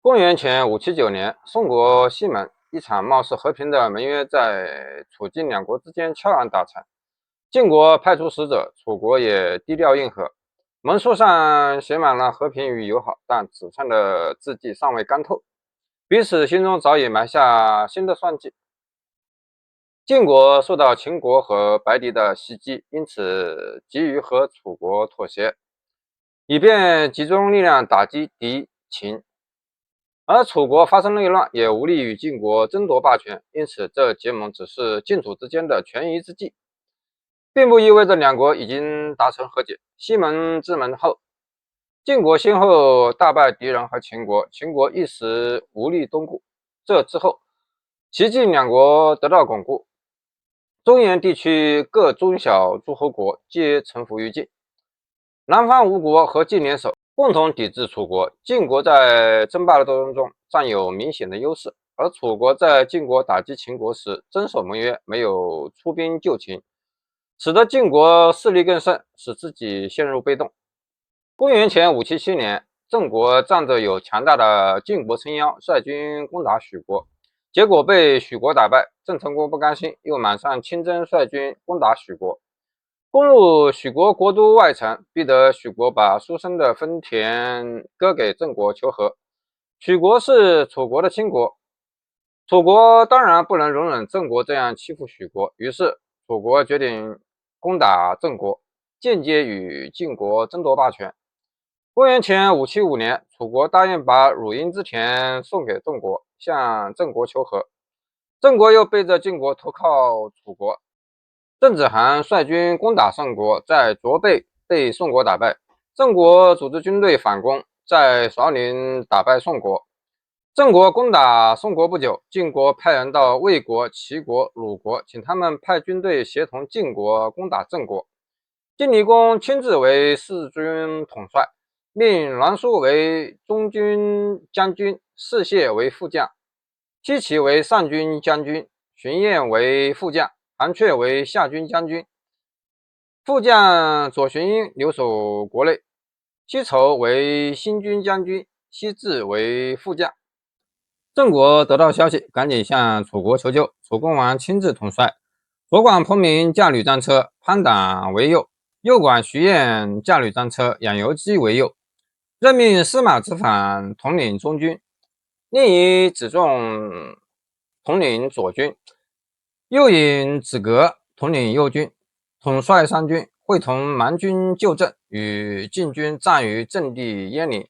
公元前579年，宋国西门一场貌似和平的盟约在楚晋两国之间悄然达成。晋国派出使者，楚国也低调应和。盟书上写满了和平与友好，但纸上的字迹尚未干透，彼此心中早已埋下新的算计。晋国受到秦国和白狄的袭击，因此急于和楚国妥协，以便集中力量打击敌秦。而楚国发生内乱，也无力与晋国争夺霸权，因此这结盟只是晋楚之间的权宜之计，并不意味着两国已经达成和解。西门之盟后，晋国先后大败敌人和秦国，秦国一时无力东顾。这之后，齐晋两国得到巩固，中原地区各中小诸侯国皆臣服于晋。南方吴国和晋联手，共同抵制楚国。晋国在争霸的斗争中占有明显的优势，而楚国在晋国打击秦国时遵守盟约，没有出兵救秦，使得晋国势力更盛，使自己陷入被动。公元前577年，郑国仗着有强大的晋国撑腰，率军攻打许国，结果被许国打败。郑成功不甘心，又马上亲征，率军攻打许国。攻入许国国都外城，逼得许国把叔孙的分田割给郑国求和。许国是楚国的亲国，楚国当然不能容忍郑国这样欺负许国，于是楚国决定攻打郑国，间接与晋国争夺霸权。公元前575年，楚国答应把汝阴之田送给郑国，向郑国求和。郑国又背着晋国投靠楚国。郑子涵率军攻打宋国，在卓备被宋国打败。郑国组织军队反攻，在韶陵打败宋国。郑国攻打宋国不久，晋国派人到魏国、齐国、鲁国，请他们派军队协同晋国攻打郑国。晋厉公亲自为四军统帅，命栾书为中军将军，士燮为副将，西齐为上军将军，荀晏为副将，韩阙为下军将军。副将左荀英留守国内，西畴为新军将军，西至为副将。郑国得到消息，赶紧向楚国求救。楚共王亲自统帅，左管彭明驾履战车，潘党为右；右管徐晏驾履战车，养由基为右。任命司马子反统领中军，另以子仲统领左军，又引子革统领右军，统帅三军，会同蛮军救郑，与晋军战于郑地鄢陵。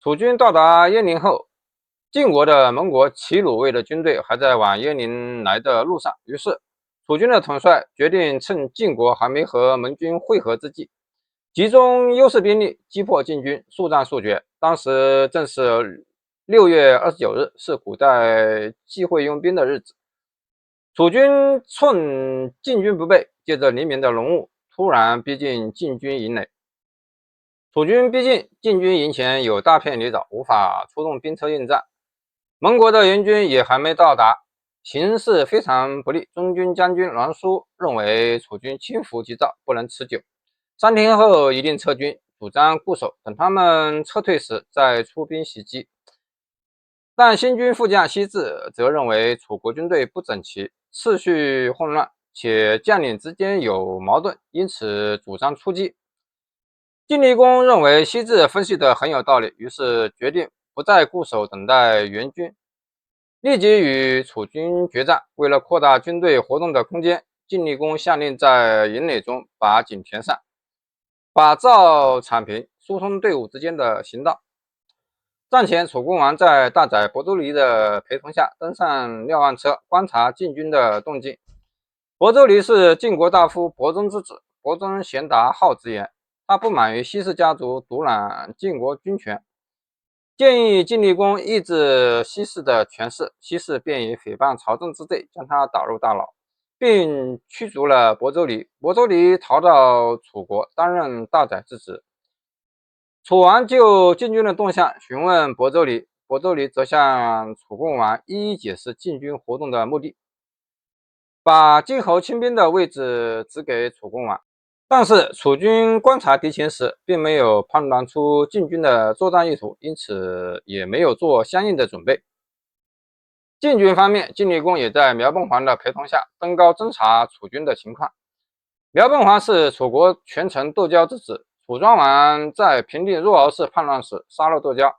楚军到达鄢陵后，晋国的盟国齐鲁卫的军队还在往鄢陵来的路上，于是楚军的统帅决定趁晋国还没和盟军会合之际，集中优势兵力击破晋军，速战速决。当时正是6月29日，是古代忌讳用兵的日子。楚军趁晋军不备，借着黎明的浓雾，突然逼近晋军营垒。楚军逼近，晋军营前有大片泥沼，无法出动兵车应战。盟国的援军也还没到达，形势非常不利。中军将军栾书认为楚军轻浮急躁，不能持久，3天后一定撤军，主张固守，等他们撤退时再出兵袭击。但新军副将西至则认为楚国军队不整齐，次序混乱，且将领之间有矛盾，因此主张出击。晋厉公认为西至分析得很有道理，于是决定不再固守等待援军，立即与楚军决战。为了扩大军队活动的空间，晋厉公下令在营垒中把井填上，把灶铲平，疏通队伍之间的行道。战前，楚共王在大宰伯州离的陪同下登上瞭望车，观察晋军的动静。伯州离是晋国大夫伯宗之子，伯宗贤达好直言，他不满于西氏家族独揽晋国军权，建议晋厉公抑制西氏的权势。西氏便以诽谤朝政之罪将他打入大牢，并驱逐了伯州离。伯州离逃到楚国，担任大宰之职。楚王就晋军的动向询问伯州离，伯州离则向楚共王一一解释晋军活动的目的，把晋侯亲兵的位置指给楚共王。但是楚军观察敌情时，并没有判断出晋军的作战意图，因此也没有做相应的准备。晋军方面，晋厉公也在苗贲皇的陪同下登高侦察楚军的情况。苗贲皇是楚国权臣窦交之子，楚庄王在平定若敖氏叛乱时杀了窦交，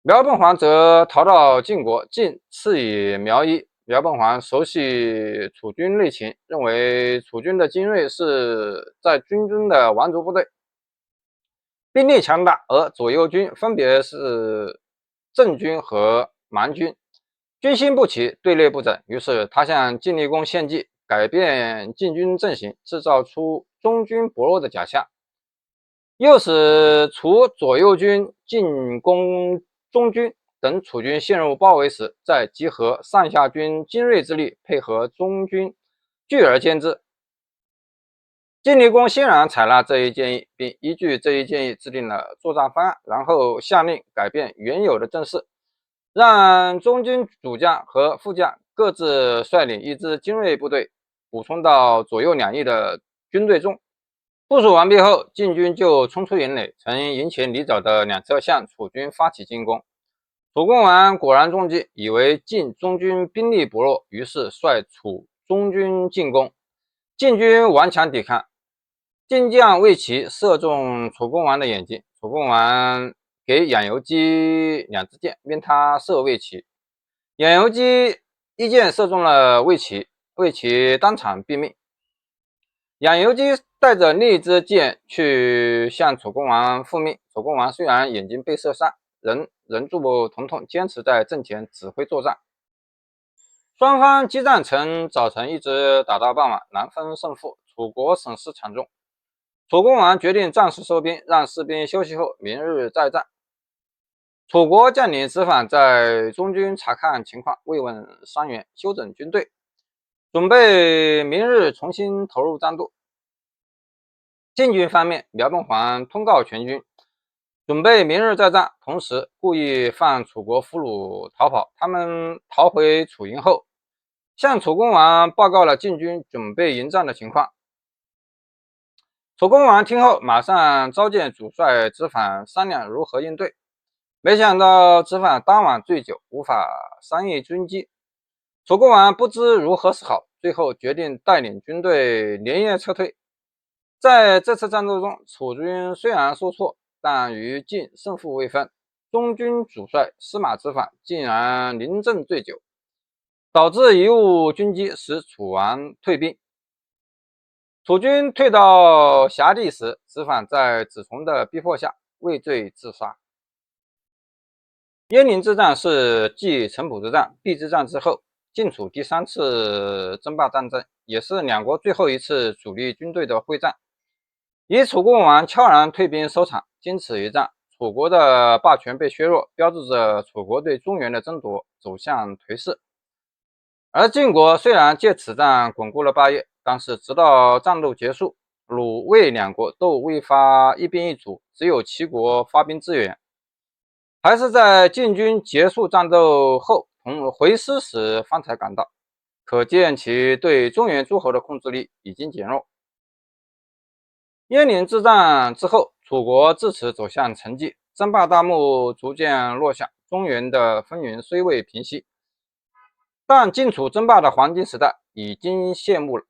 苗贲皇则逃到晋国，晋赐以苗衣。苗贲皇熟悉楚军内情，认为楚军的精锐是在军中的王族部队，兵力强大，而左右军分别是郑军和蛮军，军心不齐，队列不整。于是他向晋厉公献计，改变晋军阵型，制造出中军薄弱的假象，又使楚左右军进攻中军，等楚军陷入包围时，再集合上下军精锐之力，配合中军，聚而歼之。晋厉公欣然采纳这一建议，并依据这一建议制定了作战方案，然后下令改变原有的阵势，让中军主将和副将各自率领一支精锐部队补充到左右两翼的军队中。部署完毕后，晋军就冲出营垒，从营前离早的两侧向楚军发起进攻。楚共王果然中计，以为晋中军兵力薄弱，于是率楚中军进攻。晋军顽强抵抗，晋将魏齐射中楚共王的眼睛，楚共王给养由基2支箭，命他射魏齐。养由基一箭射中了魏齐，魏齐当场毙命。养由基带着另一支箭去向楚共王复命，楚共王虽然眼睛被射伤，仍忍住疼痛，坚持在阵前指挥作战。双方激战从早晨一直打到傍晚，难分胜负，楚国损失惨重。楚共王决定暂时收兵，让士兵休息后明日再战。楚国将领子反在中军查看情况，慰问伤员，休整军队，准备明日重新投入战斗。晋军方面，苗贲皇通告全军，准备明日再战，同时故意放楚国俘虏逃跑。他们逃回楚营后，向楚共王报告了晋军准备迎战的情况。楚共王听后，马上召见主帅子反商量如何应对。没想到子反当晚醉酒，无法商议军机。楚共王不知如何是好，最后决定带领军队连夜撤退。在这次战斗中，楚军虽然受挫，但与晋胜负未分。中军主帅司马子反竟然临阵醉酒，导致贻误军机，使楚王退兵。楚军退到辖地时，子反在子从的逼迫下畏罪自杀。鄢陵之战是继城濮之战、邲之战之后，晋楚第3次争霸战争，也是两国最后一次主力军队的会战，以楚共王悄然退兵收场。经此一战，楚国的霸权被削弱，标志着楚国对中原的争夺走向颓势。而晋国虽然借此战巩固了霸业，但是直到战斗结束，鲁魏两国都未发一兵一卒，只有齐国发兵支援，还是在晋军结束战斗后回师时方才赶到，可见其对中原诸侯的控制力已经减弱。鄢陵之战之后，楚国自此走向沉寂，争霸大幕逐渐落下，中原的风云虽未平息，但晋楚争霸的黄金时代已经谢幕了。